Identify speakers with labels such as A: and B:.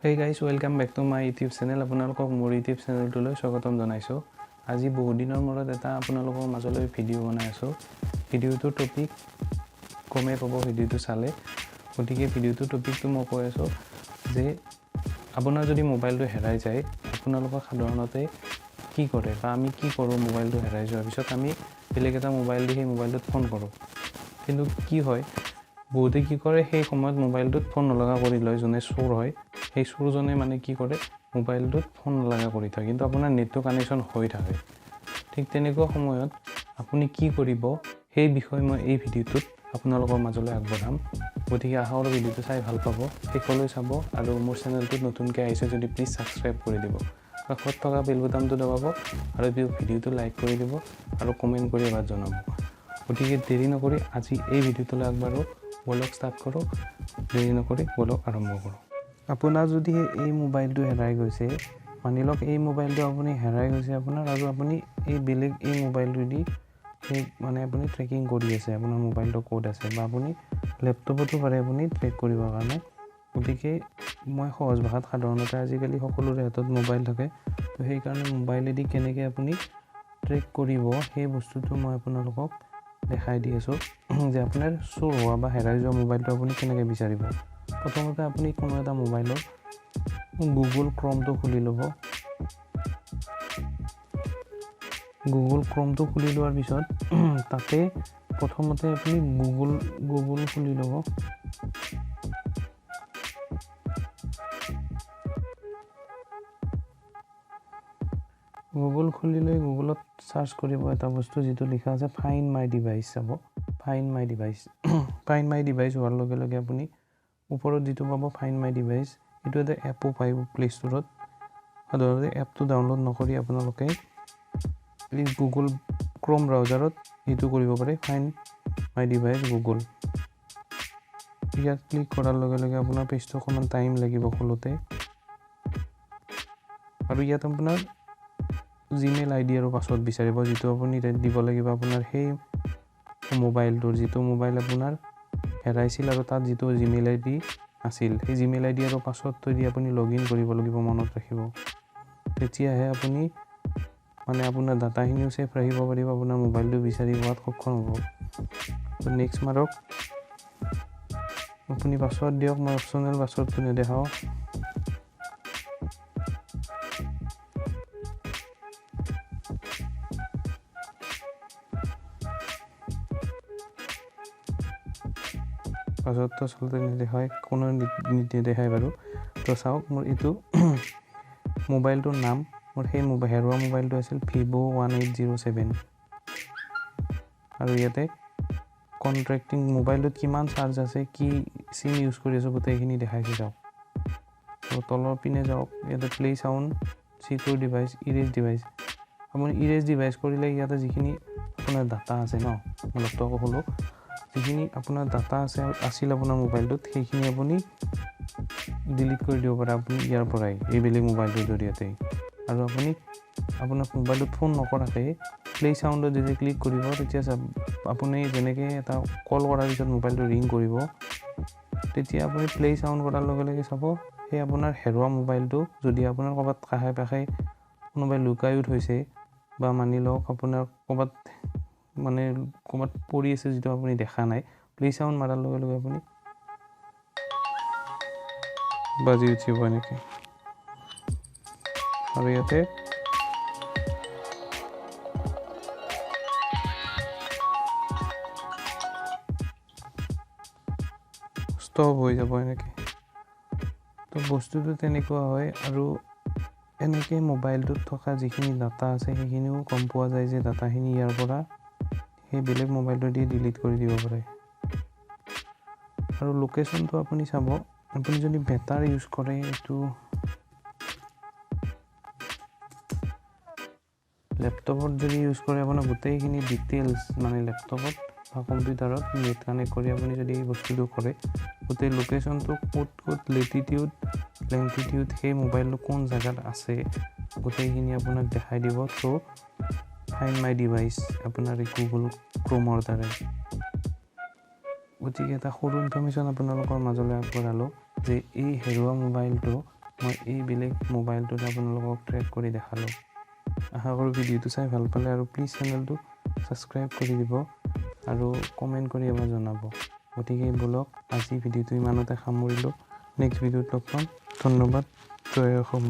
A: Hey guys, welcome back to my YouTube channel. আপোনালোকক মোৰ YouTube চেনেলটোলৈ স্বাগতম জনাইছোঁ। আজি বহু দিনৰ মূৰত এটা আপোনালোকৰ মাজলৈ ভিডিঅ' বনাই আছোঁ। ভিডিঅ'টোৰ টপিক কমে পাব ভিডিঅ'টো চালে। গতিকে ভিডিঅ'টোৰ টপিকটো মই কৈ আছোঁ যে আপোনাৰ যদি মোবাইলটো হেৰাই যায়, আপোনালোকক সাধাৰণতে কি কৰে বা আমি কি কৰোঁ মোবাইলটো হেৰাই যোৱাৰ পিছত আমি বেলেগ এটা মোবাইল দি সেই মোবাইলটোত ফোন কৰোঁ। কিন্তু কি হয় বহুতে কি কৰে সেই সময়ত মোবাইলটোত ফোন নলগা কৰি লয় যোনে চোৰ হয়। সেই চোৰজনে মানে কি কৰে মোবাইলটোত ফোন নলগা কৰি থয় কিন্তু আপোনাৰ নেটটো কানেকশ্যন হৈ থাকে। ঠিক তেনেকুৱা সময়ত আপুনি কি কৰিব সেই বিষয়ে মই এই ভিডিঅ'টোত আপোনালোকৰ মাজলৈ আগবঢ়াম। গতিকে আশা কৰোঁ ভিডিঅ'টো চাই ভাল পাব, শেষলৈ চাব আৰু মোৰ চেনেলটোত নতুনকৈ আহিছে যদি প্লিজ ছাবস্ক্ৰাইব কৰি দিব। কাষত থকা বেল বুটামটো দবাব আৰু ভিডিঅ'টো লাইক কৰি দিব আৰু কমেণ্ট কৰি এবাৰ জনাব। গতিকে দেৰি নকৰি আজি এই ভিডিঅ'টোলৈ আগবাঢ়ো, বলক ষ্টাৰ্ট কৰোঁ। দেৰি নকৰি বলক আৰম্ভ কৰোঁ। আপোনাৰ যদি এই মোবাইলটো হেৰাই গৈছে, মানি লওক এই মোবাইলটো আপুনি হেৰাই গৈছে আপোনাৰ আৰু আপুনি এই বেলেগ এই মোবাইলটো দি মানে আপুনি ট্ৰেকিং কৰি আছে আপোনাৰ মোবাইলটো ক'ত আছে বা আপুনি লেপটপতো পাৰে আপুনি ট্ৰেক কৰিবৰ কাৰণে। গতিকে মই সহজ ভাষাত সাধাৰণতে আজিকালি সকলোৰে হাতত মোবাইল থাকে, তো সেইকাৰণে মোবাইলেদি কেনেকৈ আপুনি ট্ৰেক কৰিব সেই বস্তুটো মই আপোনালোকক দেখাই দি আছোঁ যে আপোনাৰ চোৰ হোৱা বা হেৰাই যোৱা মোবাইলটো আপুনি কেনেকৈ বিচাৰিব। প্ৰথমতে আপুনি কোনো এটা মোবাইলৰ গুগল ক্ৰমটো খুলি ল'ব। গুগল ক্ৰমটো খুলি লোৱাৰ পিছত তাতে প্ৰথমতে আপুনি গুগল খুলি ল'ব। গুগল খুলি লৈ গুগলত চাৰ্চ কৰিব এটা বস্তু যিটো লিখা আছে ফাইণ্ড মাই ডিভাইচ। চাব find my device. Find my device হোৱাৰ লগে লগে আপুনি ওপৰত যিটো পাব ফাইণ্ড মাই ডিভাইচ, এইটো এটা এপো পায় প্লে ষ্ট'ৰত। সাধাৰণতে এপটো ডাউনলোড নকৰি আপোনালোকে এই গুগল ক্ৰম ব্ৰাউজাৰত এইটো কৰিব পাৰে, ফাইণ্ড মাই ডিভাইচ গুগল। ইয়াত ক্লিক কৰাৰ লগে লগে আপোনাৰ পেজটো অকণমান টাইম লাগিব খোলোতে। আৰু ইয়াত আপোনাৰ জিমেইল আইডি আৰু পাছৱৰ্ড বিচাৰিব, যিটো আপুনি দিব লাগিব আপোনাৰ সেই মোবাইলটোৰ, যিটো মোবাইল আপোনাৰ হেৰাইছিল আৰু তাত যিটো জিমেইল আইডি আছিল সেই জিমেইল আইডি আৰু পাছৱৰ্ডটো দি আপুনি লগ ইন কৰিব লাগিব, মনত ৰাখিব। তেতিয়াহে আপুনি মানে আপোনাৰ ডাটাখিনিও ছেফ ৰাখিব পাৰিব, আপোনাৰ মোবাইলটো বিচাৰি পোৱাত সক্ষম হ'ব। নেক্সট মাৰক, আপুনি পাছৱৰ্ড দিয়ক, মই অপশ্যনেল পাছৱৰ্ডটো নেদেখাওঁ। পাছৱৰ্ডটো আচলতে নেদেখায়, কোনো নেদেখায় বাৰু। তো চাওক মোৰ এইটো মোবাইলটোৰ নাম, মোৰ সেই হেৰুৱা মোবাইলটো আছিল Vivo1807 আৰু ইয়াতে কণ্ট্ৰেক্টিং মোবাইলটোত কিমান চাৰ্জ আছে, কি চিম ইউজ কৰি আছোঁ গোটেইখিনি দেখাইছে। যাওক আৰু তলৰ পিনে যাওক, ইয়াতে play sound, secure device, erase device. আপুনি ইৰেজ ডিভাইচ কৰিলে ইয়াতে যিখিনি আপোনাৰ ডাটা আছে ন, মই লেপটপ খোলোঁ, যিখিনি আপোনাৰ ডাটা আছিল আপোনাৰ মোবাইলটোত সেইখিনি আপুনি ডিলিট কৰি দিব পাৰে আপুনি ইয়াৰ পৰাই, এই বেলেগ মোবাইলটোৰ জৰিয়তে। আৰু আপুনি আপোনাৰ মোবাইলটোত ফোন নকৰাকৈ প্লে চাউণ্ডত যদি ক্লিক কৰিব, তেতিয়া আপুনি যেনেকৈ এটা কল কৰাৰ পিছত মোবাইলটো ৰিং কৰিব, তেতিয়া আপুনি প্লে চাউণ্ড কৰাৰ লগে লগে চাব সেই আপোনাৰ হেৰুৱা মোবাইলটো যদি আপোনাৰ ক'ৰবাত কাষে কাষে কোনোবাই লুকায়ো থৈছে বা মানি লওক আপোনাৰ ক'ৰবাত পৰি আছে যিটো আপুনি দেখা নাই, প্লে চাউণ্ড মাৰাৰ লগে লগে আপুনি বাজি উঠিব এনেকৈ। আৰু ইয়াতে ষ্টপ হৈ যাব এনেকৈ। তো বস্তুটো তেনেকুৱা হয়। আৰু এনেকৈ মোবাইলটোত থকা যিখিনি ডাটা আছে সেইখিনিও গম পোৱা যায় যে ডাটাখিনি ইয়াৰ পৰা সেই বেলেগ মোবাইলটো দি ডিলিট কৰি দিব পাৰে। আৰু লোকেশ্যনটো আপুনি চাব, আপুনি যদি বেটাৰ ইউজ কৰে, এইটো লেপটপত যদি ইউজ কৰে আপোনাৰ গোটেইখিনি ডিটেইলছ মানে লেপটপত বা কম্পিউটাৰত নেট কানেক্ট কৰি আপুনি যদি এই বস্তুটো কৰে, গোটেই লোকেশ্যনটো ক'ত লেটিটিউড লেংটিটিউড সেই মোবাইলটো কোন জেগাত আছে গোটেইখিনি আপোনাক দেখাই দিব থ্ৰু ফাইণ্ড মাই ডিভাইচ আপোনাৰ এই গুগল ক্ৰমৰ দ্বাৰা। গতিকে এটা সৰু ইনফৰ্মেশ্যন আপোনালোকৰ মাজলৈ আগবঢ়ালোঁ যে এই হেৰুৱা মোবাইলটো মই এই বেলেগ মোবাইলটোত আপোনালোকক ট্ৰেক কৰি দেখালোঁ। আশা কৰোঁ ভিডিঅ'টো চাই ভাল পালে আৰু প্লিজ চেনেলটো ছাবস্ক্ৰাইব কৰি দিব আৰু কমেণ্ট কৰি এবাৰ জনাব। গতিকে বলক আজি ভিডিঅ'টো ইমানতে সামৰিলোঁ। নেক্সট ভিডিঅ'ত লগ পাম। ধন্যবাদ। জয় অসম।